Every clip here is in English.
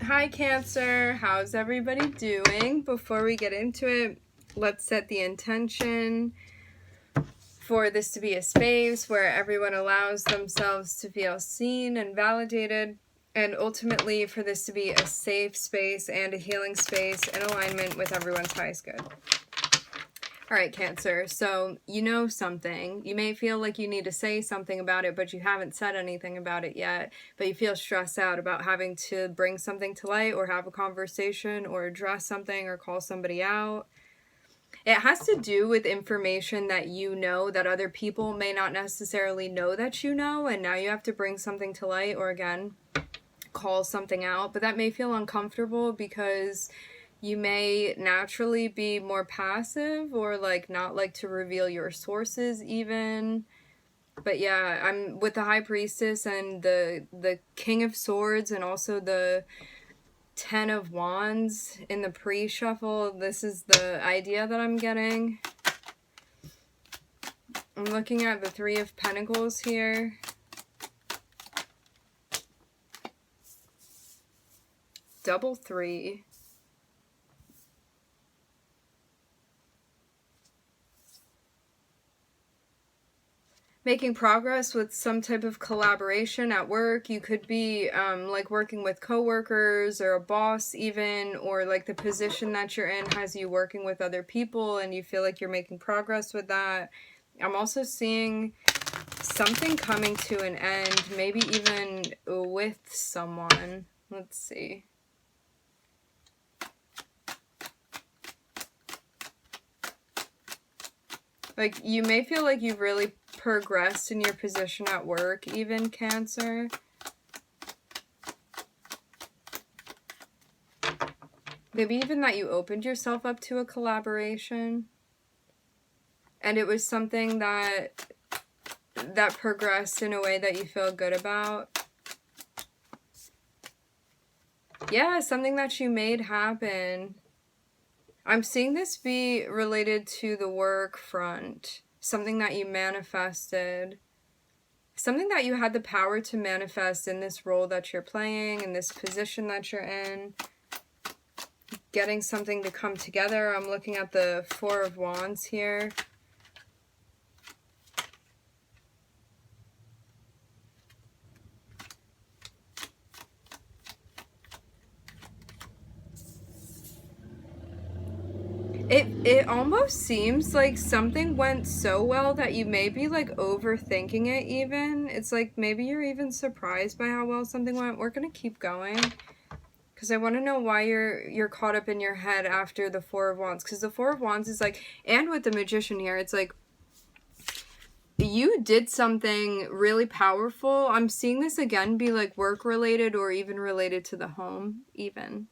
Hi Cancer, how's everybody doing? Before we get into it, let's set the intention for this to be a space where everyone allows themselves to feel seen and validated, and ultimately for this to be a safe space and a healing space in alignment with everyone's highest good. Alright, Cancer, so you know something. You may feel like you need to say something about it, but you haven't said anything about it yet, but you feel stressed out about having to bring something to light or have a conversation or address something or call somebody out. It has to do with information that you know that other people may not necessarily know that you know, and now you have to bring something to light or, again, call something out, but that may feel uncomfortable because you may naturally be more passive or like not like to reveal your sources even. But yeah, I'm with the High Priestess and the King of Swords and also the 10 of Wands in the pre-shuffle. This is the idea that I'm getting. I'm looking at the 3 of Pentacles here. Double 3. Making progress with some type of collaboration at work. You could be like working with coworkers or a boss even, or like the position that you're in has you working with other people and you feel like you're making progress with that. I'm also seeing something coming to an end, maybe even with someone. Let's see. Like, you may feel like you've really progressed in your position at work, even, Cancer. Maybe even that you opened yourself up to a collaboration. And it was something that progressed in a way that you feel good about. Yeah, something that you made happen. I'm seeing this be related to the work front. Something that you manifested. Something that you had the power to manifest in this role that you're playing, in this position that you're in. Getting something to come together. I'm looking at the 4 of Wands here. It almost seems like something went so well that you may be like overthinking it even. It's like maybe you're even surprised by how well something went. We're gonna keep going because I want to know why you're caught up in your head after the 4 of Wands, because the 4 of Wands is like, and with the Magician here, it's like you did something really powerful. I'm seeing this again be like work related or even related to the home even.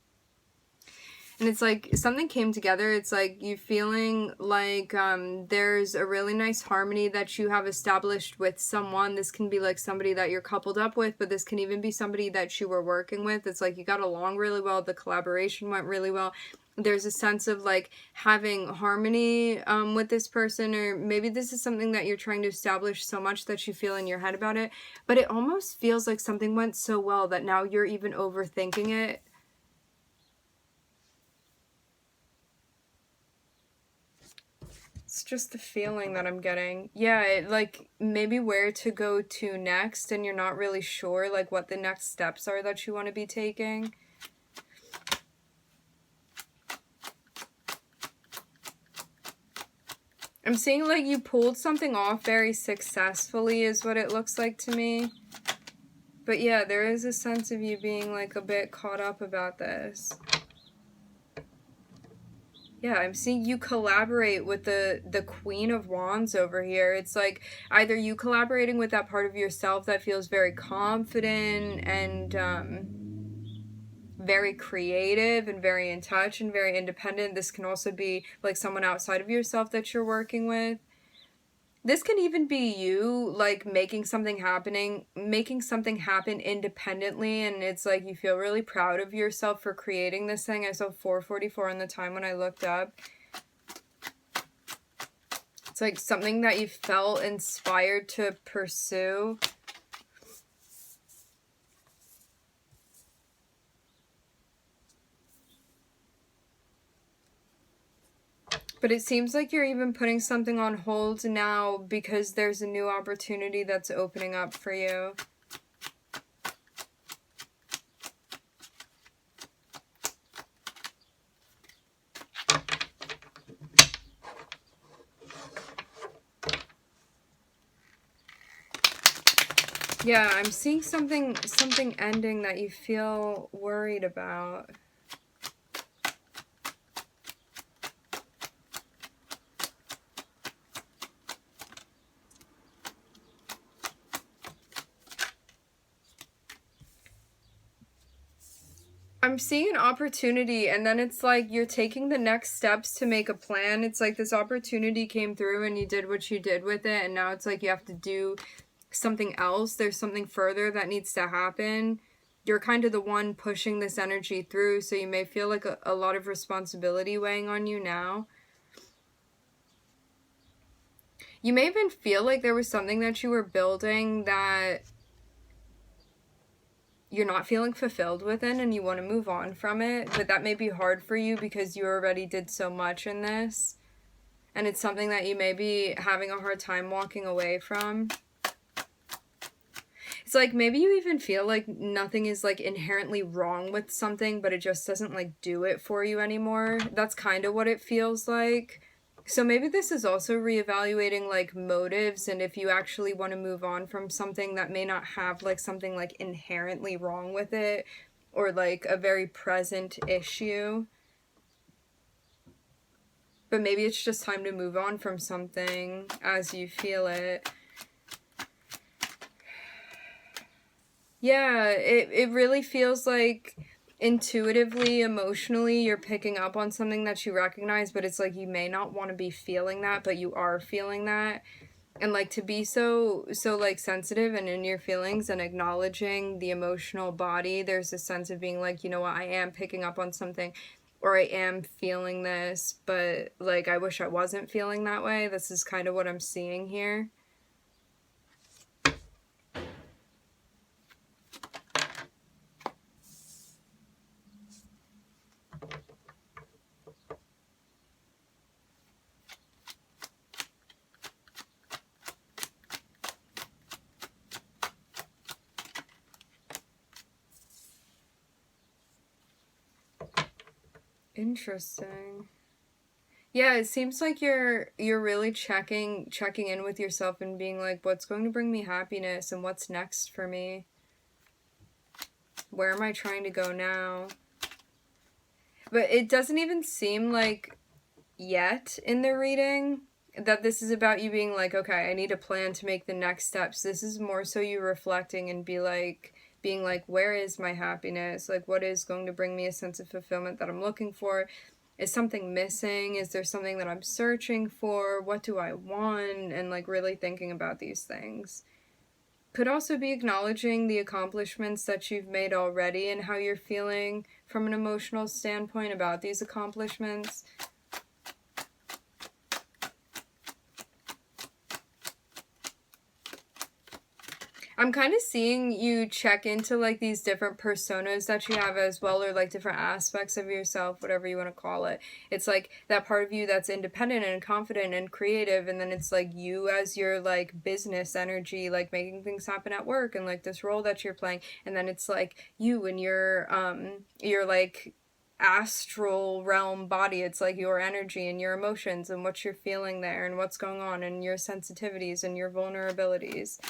And it's like something came together. It's like you feeling like there's a really nice harmony that you have established with someone. This can be like somebody that you're coupled up with, but this can even be somebody that you were working with. It's like you got along really well. The collaboration went really well. There's a sense of like having harmony with this person, or maybe this is something that you're trying to establish so much that you feel in your head about it. But it almost feels like something went so well that now you're even overthinking it. It's just the feeling that I'm getting. Yeah, like maybe where to go to next, and you're not really sure like what the next steps are that you want to be taking. I'm seeing like you pulled something off very successfully is what it looks like to me. But yeah, there is a sense of you being like a bit caught up about this. Yeah, I'm seeing you collaborate with the Queen of Wands over here. It's like either you collaborating with that part of yourself that feels very confident and very creative and very in touch and very independent. This can also be like someone outside of yourself that you're working with. This can even be you like making something happen independently, and it's like you feel really proud of yourself for creating this thing. I saw 444 on the time when I looked up. It's like something that you felt inspired to pursue. But it seems like you're even putting something on hold now because there's a new opportunity that's opening up for you. Yeah, I'm seeing something ending that you feel worried about. I'm seeing an opportunity, and then it's like you're taking the next steps to make a plan. It's like this opportunity came through and you did what you did with it, and now it's like you have to do something else. There's something further that needs to happen. You're kind of the one pushing this energy through, so you may feel like a lot of responsibility weighing on you now. You may even feel like there was something that you were building that you're not feeling fulfilled within and you want to move on from it, but that may be hard for you because you already did so much in this, and it's something that you may be having a hard time walking away from. It's like maybe you even feel like nothing is like inherently wrong with something, but it just doesn't like do it for you anymore. That's kind of what it feels like. So maybe this is also reevaluating like motives, and if you actually want to move on from something that may not have like something like inherently wrong with it, or like a very present issue. But maybe it's just time to move on from something as you feel it. Yeah, it really feels like intuitively, emotionally, you're picking up on something that you recognize, but it's like you may not want to be feeling that, but you are feeling that. And like to be so like sensitive and in your feelings and acknowledging the emotional body, there's a sense of being like, you know what, I am picking up on something, or I am feeling this, but like I wish I wasn't feeling that way. This is kind of what I'm seeing here. Interesting. Yeah, it seems like you're really checking in with yourself and being like, what's going to bring me happiness and what's next for me? Where am I trying to go now? But it doesn't even seem like yet in the reading that this is about you being like, okay, I need a plan to make the next steps. This is more so you reflecting and being like, where is my happiness? Like, what is going to bring me a sense of fulfillment that I'm looking for? Is something missing? Is there something that I'm searching for? What do I want? And like really thinking about these things. Could also be acknowledging the accomplishments that you've made already and how you're feeling from an emotional standpoint about these accomplishments. I'm kind of seeing you check into like these different personas that you have as well, or like different aspects of yourself, whatever you want to call it. It's like that part of you that's independent and confident and creative, and then it's like you as your like business energy, like making things happen at work and like this role that you're playing, and then it's like you and your like astral realm body. It's like your energy and your emotions and what you're feeling there and what's going on and your sensitivities and your vulnerabilities.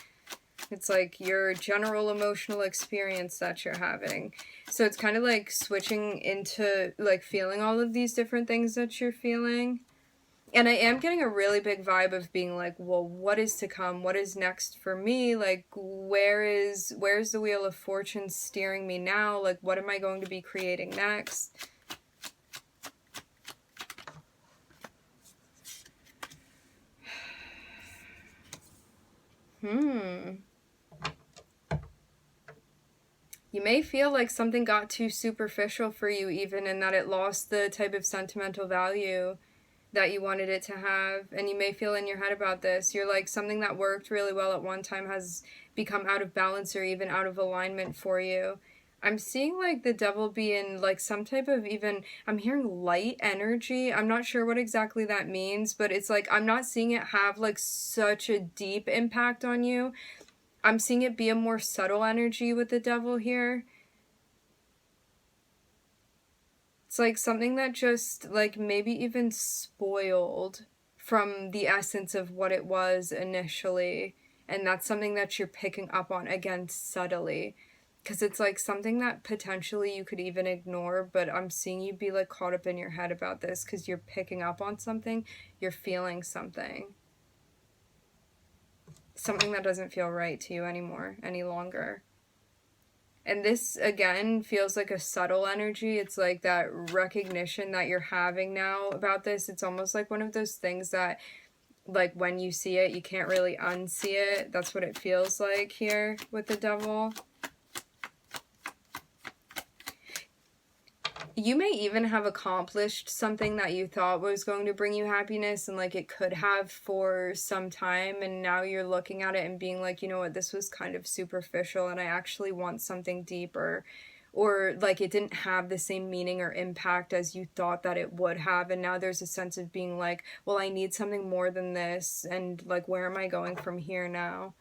It's like your general emotional experience that you're having. So it's kind of like switching into like feeling all of these different things that you're feeling. And I am getting a really big vibe of being like, well, what is to come? What is next for me? Like, where's the wheel of fortune steering me now? Like, what am I going to be creating next? You may feel like something got too superficial for you even, and that it lost the type of sentimental value that you wanted it to have. And you may feel in your head about this. You're like, something that worked really well at one time has become out of balance or even out of alignment for you. I'm seeing like the devil be in like some type of even, I'm hearing light energy. I'm not sure what exactly that means, but it's like I'm not seeing it have like such a deep impact on you. I'm seeing it be a more subtle energy with the devil here. It's like something that just like maybe even spoiled from the essence of what it was initially. And that's something that you're picking up on again subtly. Because it's like something that potentially you could even ignore, but I'm seeing you be like caught up in your head about this because you're picking up on something, you're feeling something. Something that doesn't feel right to you anymore, any longer. And this, again, feels like a subtle energy. It's like that recognition that you're having now about this. It's almost like one of those things that, like, when you see it, you can't really unsee it. That's what it feels like here with the devil. You may even have accomplished something that you thought was going to bring you happiness, and like it could have for some time, and now you're looking at it and being like, you know what, this was kind of superficial and I actually want something deeper, or like it didn't have the same meaning or impact as you thought that it would have, and now there's a sense of being like, well, I need something more than this, and like where am I going from here now?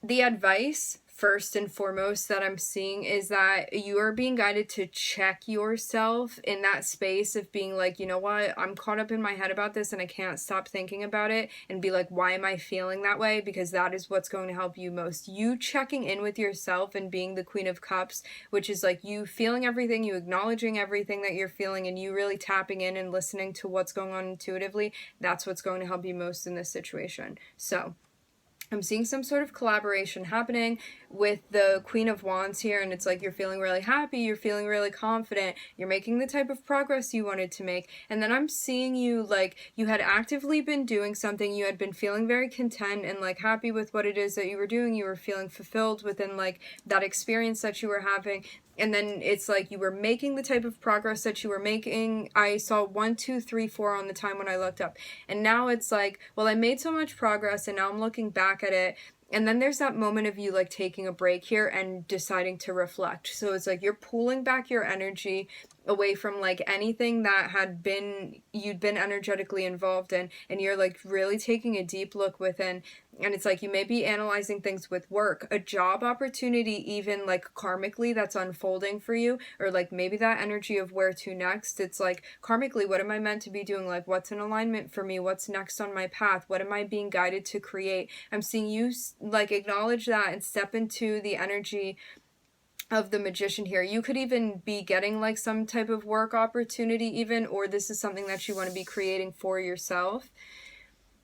The advice, first and foremost, that I'm seeing is that you are being guided to check yourself in that space of being like, you know what, I'm caught up in my head about this and I can't stop thinking about it, and be like, why am I feeling that way? Because that is what's going to help you most. You checking in with yourself and being the Queen of Cups, which is like you feeling everything, you acknowledging everything that you're feeling, and you really tapping in and listening to what's going on intuitively. That's what's going to help you most in this situation. So I'm seeing some sort of collaboration happening with the Queen of Wands here, and it's like you're feeling really happy, you're feeling really confident, you're making the type of progress you wanted to make, and then I'm seeing you like you had actively been doing something, you had been feeling very content and like happy with what it is that you were doing, you were feeling fulfilled within like that experience that you were having, and then it's like you were making the type of progress that you were making. I saw 1, 2, 3, 4 on the time when I looked up. And now it's like, well, I made so much progress and now I'm looking back at it. And then there's that moment of you like taking a break here and deciding to reflect. So it's like you're pulling back your energy away from like anything that had been you'd been energetically involved in, and you're like really taking a deep look within. And it's like you may be analyzing things with work, a job opportunity, even like karmically that's unfolding for you, or like maybe that energy of where to next. It's like karmically, what am I meant to be doing? Like what's in alignment for me? What's next on my path? What am I being guided to create? I'm seeing you like acknowledge that and step into the energy of the Magician here. You could even be getting like some type of work opportunity even, or this is something that you want to be creating for yourself.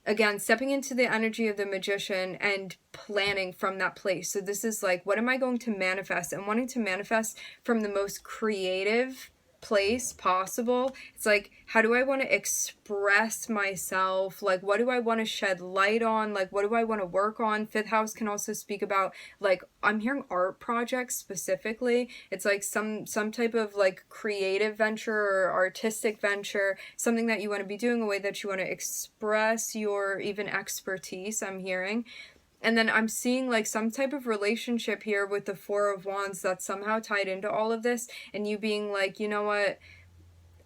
Again, stepping into the energy of the Magician and planning from that place. So this is like, what am I going to manifest? And wanting to manifest from the most creative place possible. It's like, how do I want to express myself? Like, what do I want to shed light on? Like, what do I want to work on? Fifth house can also speak about, like, I'm hearing art projects specifically. It's like some type of like creative venture or artistic venture, something that you want to be doing, a way that you want to express your even expertise, I'm hearing. And then I'm seeing like some type of relationship here with the Four of Wands that's somehow tied into all of this, and you being like, you know what,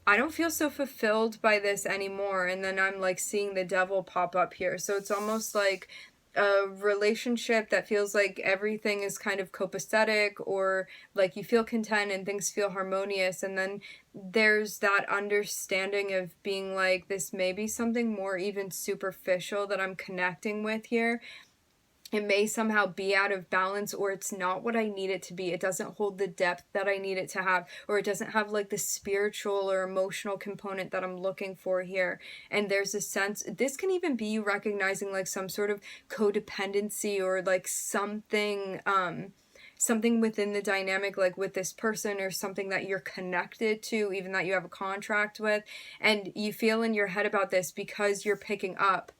I don't feel so fulfilled by this anymore. And then I'm like seeing the devil pop up here. So it's almost like a relationship that feels like everything is kind of copacetic, or like you feel content and things feel harmonious, and then there's that understanding of being like, this may be something more even superficial that I'm connecting with here. It may somehow be out of balance, or it's not what I need it to be. It doesn't hold the depth that I need it to have, or it doesn't have like the spiritual or emotional component that I'm looking for here. And there's a sense, this can even be you recognizing like some sort of codependency, or like something within the dynamic, like with this person, or something that you're connected to, even that you have a contract with, and you feel in your head about this because you're picking up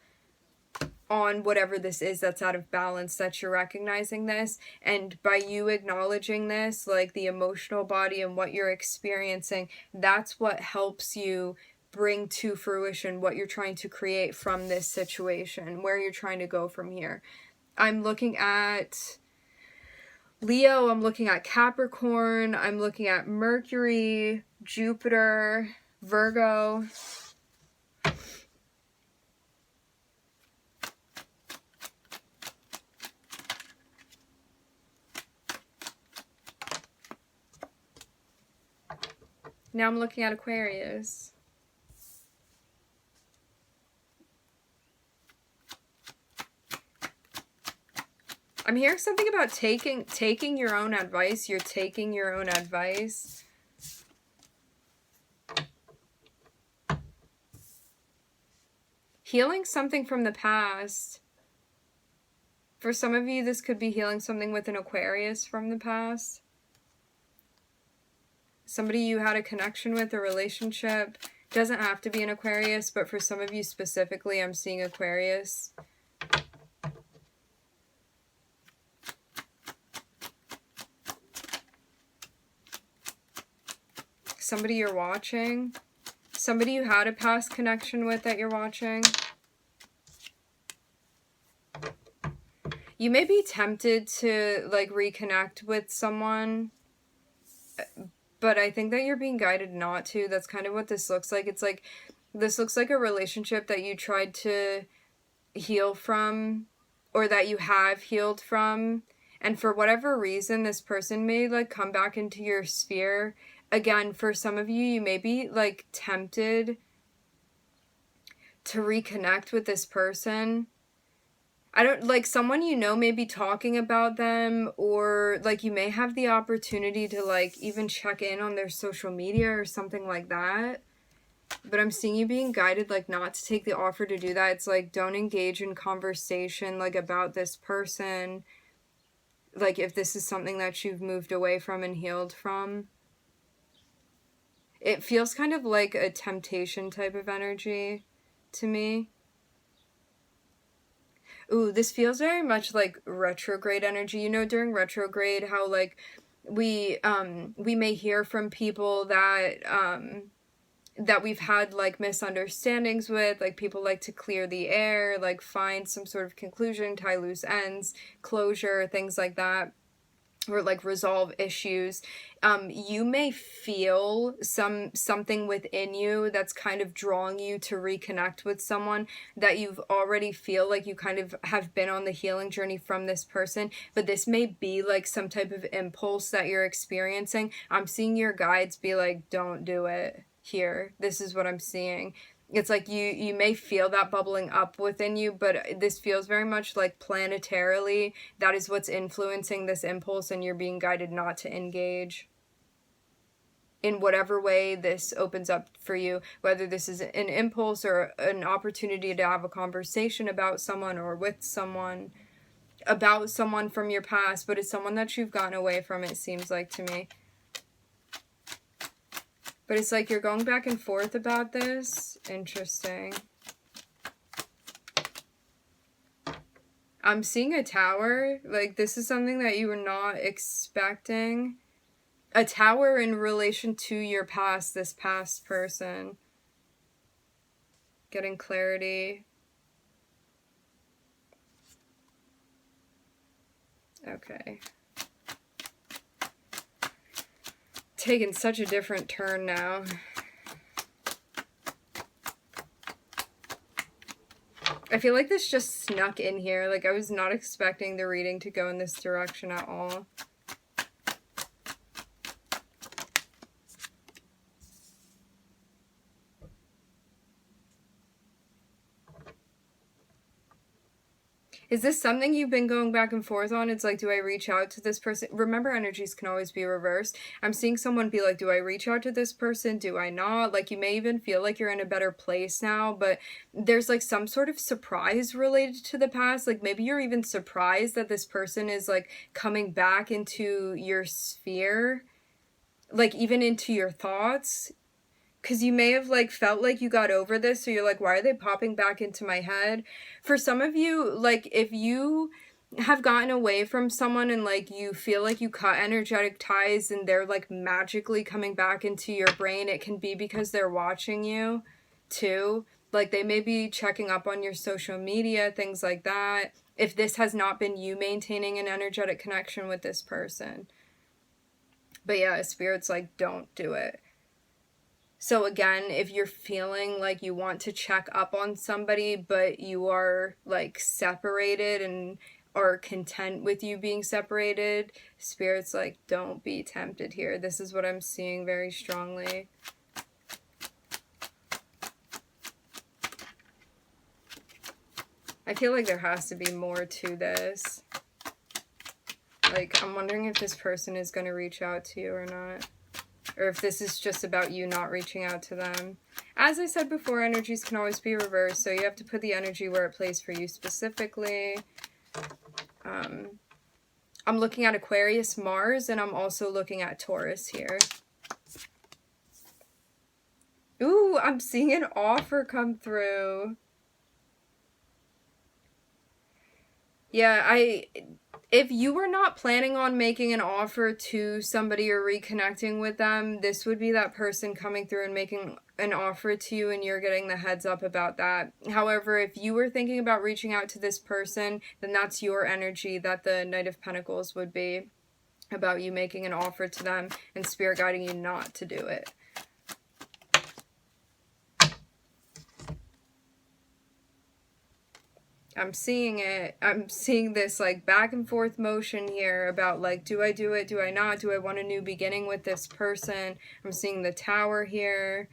on whatever this is that's out of balance, that you're recognizing this. And by you acknowledging this, like the emotional body and what you're experiencing, that's what helps you bring to fruition what you're trying to create from this situation, where you're trying to go from here. I'm looking at Leo, I'm looking at Capricorn, I'm looking at Mercury, Jupiter, Virgo. Now I'm looking at Aquarius. I'm hearing something about taking your own advice. You're taking your own advice. Healing something from the past. For some of you, this could be healing something with an Aquarius from the past. Somebody you had a connection with, a relationship. Doesn't have to be an Aquarius, but for some of you specifically, I'm seeing Aquarius. Somebody you're watching. Somebody you had a past connection with that you're watching. You may be tempted to like reconnect with someone, but I think that you're being guided not to. That's kind of what this looks like. It's like, this looks like a relationship that you tried to heal from, or that you have healed from. And for whatever reason, this person may like come back into your sphere. Again, for some of you, you may be like tempted to reconnect with this person. I don't, like, someone you know may be talking about them, or like you may have the opportunity to like even check in on their social media or something like that. But I'm seeing you being guided like not to take the offer to do that. It's like, don't engage in conversation like about this person, like if this is something that you've moved away from and healed from. It feels kind of like a temptation type of energy to me. Ooh, this feels very much like retrograde energy. You know, during retrograde, how like we may hear from people that that we've had like misunderstandings with, like people like to clear the air, like find some sort of conclusion, tie loose ends, closure, things like that, or like resolve issues. You may feel something within you that's kind of drawing you to reconnect with someone that you've already feel like you kind of have been on the healing journey from this person, but this may be like some type of impulse that you're experiencing. I'm seeing your guides be like, don't do it here. This is what I'm seeing. It's like you may feel that bubbling up within you, but this feels very much like planetarily that is what's influencing this impulse, and you're being guided not to engage in whatever way this opens up for you, whether this is an impulse or an opportunity to have a conversation about someone or with someone, about someone from your past, but it's someone that you've gotten away from, it seems like to me. But it's like you're going back and forth about this. Interesting. I'm seeing a tower. Like, this is something that you were not expecting. A tower in relation to your past, this past person. Getting clarity. Okay. Taking such a different turn now. I feel like this just snuck in here. Like, I was not expecting the reading to go in this direction at all. Is this something you've been going back and forth on? It's like, do I reach out to this person? Remember, energies can always be reversed. I'm seeing someone be like, do I reach out to this person? Do I not? Like, you may even feel like you're in a better place now, but there's like some sort of surprise related to the past. Like, maybe you're even surprised that this person is like coming back into your sphere, like even into your thoughts. because you may have like felt like you got over this, so you're like, why are they popping back into my head? For some of you, like if you have gotten away from someone and like you feel like you cut energetic ties and they're like magically coming back into your brain, it can be because they're watching you too. Like they may be checking up on your social media, things like that, if this has not been you maintaining an energetic connection with this person. But yeah, Spirit's like, don't do it. So again, if you're feeling like you want to check up on somebody, but you are like separated and are content with you being separated, Spirit's like, don't be tempted here. This is what I'm seeing very strongly. I feel like there has to be more to this. Like, I'm wondering if this person is going to reach out to you or not. Or if this is just about you not reaching out to them. As I said before, energies can always be reversed, so you have to put the energy where it plays for you specifically. I'm looking at Aquarius, Mars, and I'm also looking at Taurus here. Ooh, I'm seeing an offer come through. Yeah, if you were not planning on making an offer to somebody or reconnecting with them, this would be that person coming through and making an offer to you, and you're getting the heads up about that. However, if you were thinking about reaching out to this person, then that's your energy that the Knight of Pentacles would be about, you making an offer to them and Spirit guiding you not to do it. I'm seeing it. I'm seeing this like back and forth motion here about like, do I do it? Do I not? Do I want a new beginning with this person? I'm seeing the Tower here.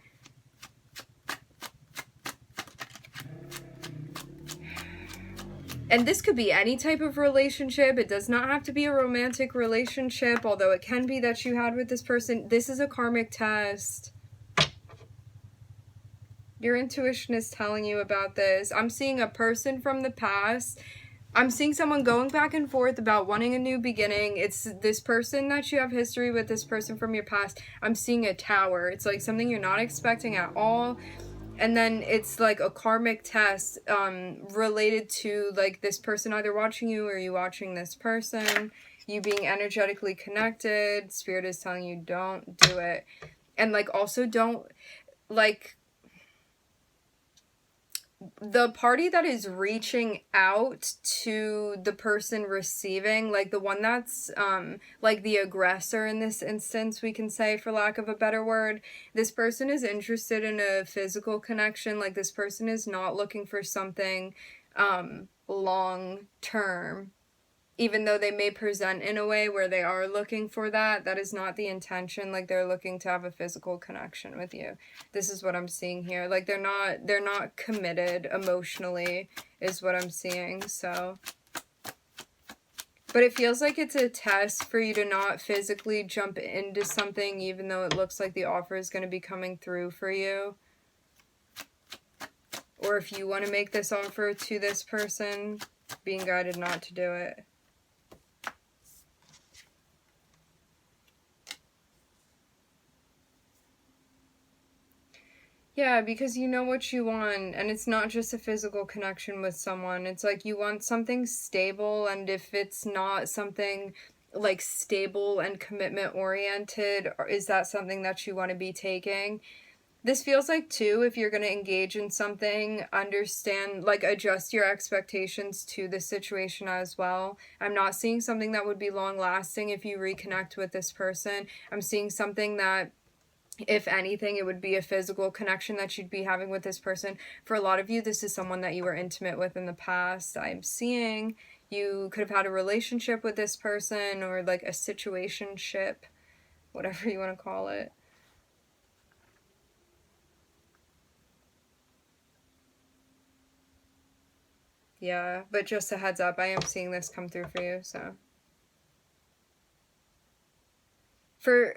And this could be any type of relationship. It does not have to be a romantic relationship, although it can be that you had with this person. This is a karmic test. Your intuition is telling you about this. I'm seeing a person from the past. I'm seeing someone going back and forth about wanting a new beginning. It's this person that you have history with, this person from your past. I'm seeing a Tower. It's like something you're not expecting at all. And then it's like a karmic test related to like this person either watching you or you watching this person. You being energetically connected. Spirit is telling you don't do it. And like also don't like... the party that is reaching out to the person receiving, like the one that's like the aggressor in this instance, we can say, for lack of a better word, this person is interested in a physical connection. Like this person is not looking for something long term. Even though they may present in a way where they are looking for that, that is not the intention. Like they're looking to have a physical connection with you. This is what I'm seeing here. Like they're not committed emotionally is what I'm seeing. So, but it feels like it's a test for you to not physically jump into something, even though it looks like the offer is going to be coming through for you. Or if you want to make this offer to this person, being guided not to do it. Yeah, because you know what you want, and it's not just a physical connection with someone. It's like you want something stable, and if it's not something like stable and commitment oriented, is that something that you want to be taking? This feels like too, if you're going to engage in something, understand, like adjust your expectations to the situation as well. I'm not seeing something that would be long lasting if you reconnect with this person. I'm seeing something that, if anything, it would be a physical connection that you'd be having with this person. For a lot of you, this is someone that you were intimate with in the past. I'm seeing you could have had a relationship with this person, or like a situationship, whatever you want to call it. Yeah, but just a heads up, I am seeing this come through for you, so. For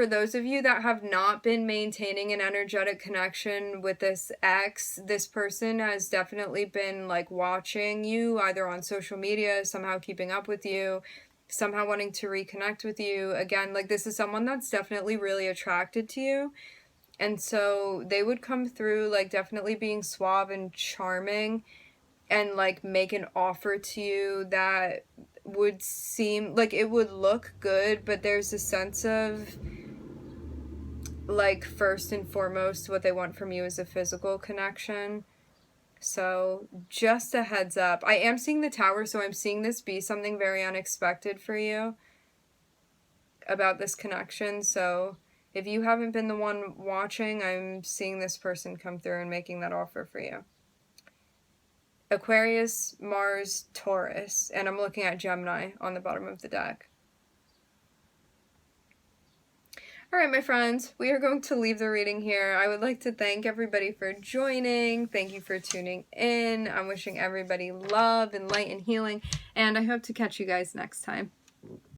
those of you that have not been maintaining an energetic connection with this ex, this person has definitely been like watching you either on social media, somehow keeping up with you, somehow wanting to reconnect with you. Again, like this is someone that's definitely really attracted to you. And so they would come through, like, definitely being suave and charming, and, like, make an offer to you that would seem like it would look good, but there's a sense of, like, first and foremost, what they want from you is a physical connection. So just a heads up. I am seeing the Tower, so I'm seeing this be something very unexpected for you about this connection. So if you haven't been the one watching, I'm seeing this person come through and making that offer for you. Aquarius, Mars, Taurus, and I'm looking at Gemini on the bottom of the deck. Alright, my friends, we are going to leave the reading here. I would like to thank everybody for joining. Thank you for tuning in. I'm wishing everybody love and light and healing, and I hope to catch you guys next time.